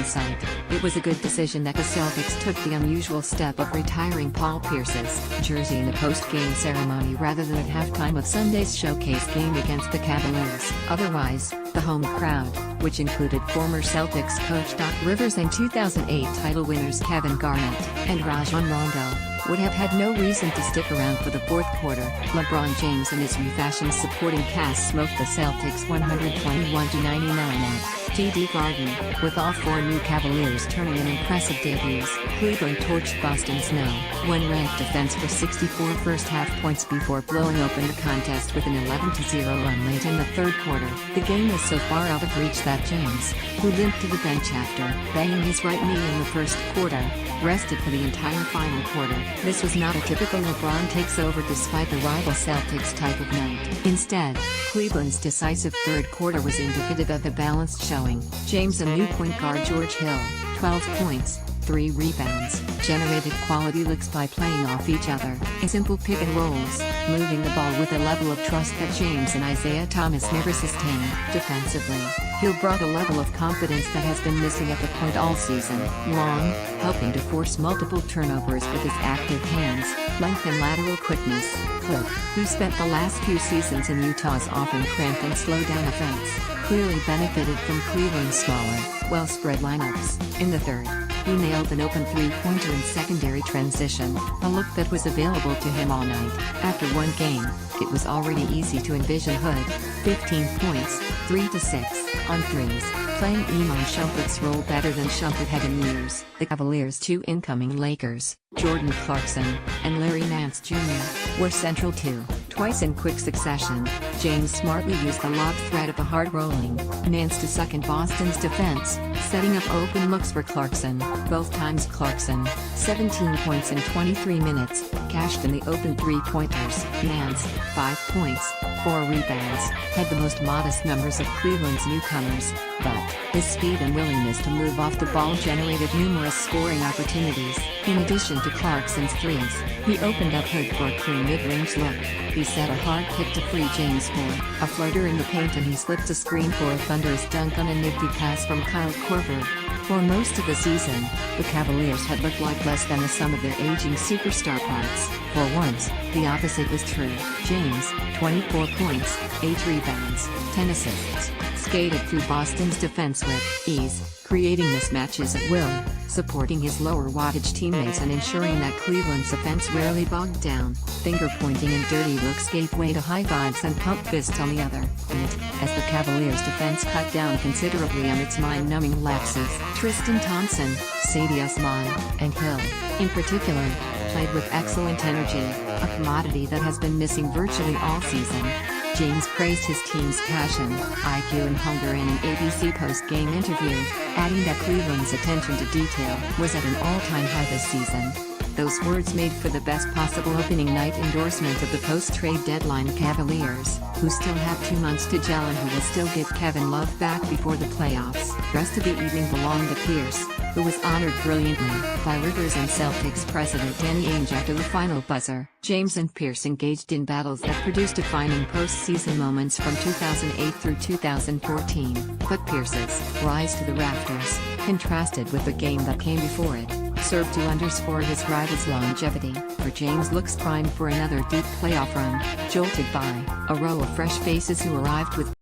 hindsight, it was a good decision that the Celtics took the unusual step of retiring Paul Pierce's jersey in a post-game ceremony rather than at halftime of Sunday's showcase game against the Cavaliers. Otherwise, the home crowd, which included former Celtics coach Doc Rivers and 2008 title winners Kevin Garnett and Rajon Rondo, would have had no reason to stick around for the fourth quarter. LeBron James and his refashioned supporting cast smoked the Celtics 121-99 at TD Garden, with all four new Cavaliers turning in impressive debuts. Cleveland torched Boston's No. 1 ranked defense for 64 first-half points before blowing open the contest with an 11-0 run late in the third quarter. The game was so far out of reach that James, who limped to the bench after banging his right knee in the first quarter, rested for the entire final quarter. This was not a typical LeBron takes over despite the rival Celtics type of night. Instead, Cleveland's decisive third quarter was indicative of a balanced showing. James and new point guard George Hill, 12 points, 3 rebounds, generated quality looks by playing off each other in simple pick and rolls, moving the ball with a level of trust that James and Isaiah Thomas never sustained. Defensively, Hill brought a level of confidence that has been missing at the point all season long, helping to force multiple turnovers with his active hands, length and lateral quickness. Cliff, who spent the last few seasons in Utah's often cramped and slow-down offense, clearly benefited from Cleveland's smaller, well-spread lineups. In the third, he nailed an open three-pointer in secondary transition, a look that was available to him all night. After one game, it was already easy to envision Hood, 15 points, 3-6, on threes, playing Iman Shumpert's role better than Shumpert had in years. The Cavaliers' two incoming Lakers, Jordan Clarkson and Larry Nance Jr., were central too. Twice in quick succession, James smartly used the lob threat of a hard-rolling Nance to suck in Boston's defense, setting up open looks for Clarkson. Both times Clarkson, 17 points in 23 minutes, cashed in the open three-pointers. Nance, 5 points, 4 rebounds, had the most modest numbers of Cleveland's newcomers, but his speed and willingness to move off the ball generated numerous scoring opportunities. In addition to Clarkson's threes, he opened up Hood for a clean mid-range look. He set a hard pick to free James for a floater in the paint, and he slipped a screen for a thunderous dunk on a nifty pass from Kyle Korver. For most of the season, the Cavaliers had looked like less than the sum of their aging superstar parts. For once, the opposite was true. James, 24 points, 8 rebounds, 10 assists, skated through Boston's defense with ease, creating mismatches at will, supporting his lower wattage teammates and ensuring that Cleveland's offense rarely bogged down. Finger-pointing and dirty looks gave way to high fives and pump fists on the other end, as the Cavaliers' defense cut down considerably on its mind-numbing lapses. Tristan Thompson, Sadie Osman, and Hill, in particular, played with excellent energy, a commodity that has been missing virtually all season. James praised his team's passion, IQ and hunger in an ABC post-game interview, adding that Cleveland's attention to detail was at an all-time high this season. Those words made for the best possible opening night endorsement of the post-trade deadline Cavaliers, who still have 2 months to gel and who will still get Kevin Love back before the playoffs. The rest of the evening belonged to Pierce, who was honored brilliantly by Rivers and Celtics president Danny Ainge after the final buzzer. James and Pierce engaged in battles that produced defining postseason moments from 2008 through 2014, but Pierce's rise to the rafters, contrasted with the game that came before it, served to underscore his rival's longevity. For James looks primed for another deep playoff run, jolted by a row of fresh faces who arrived with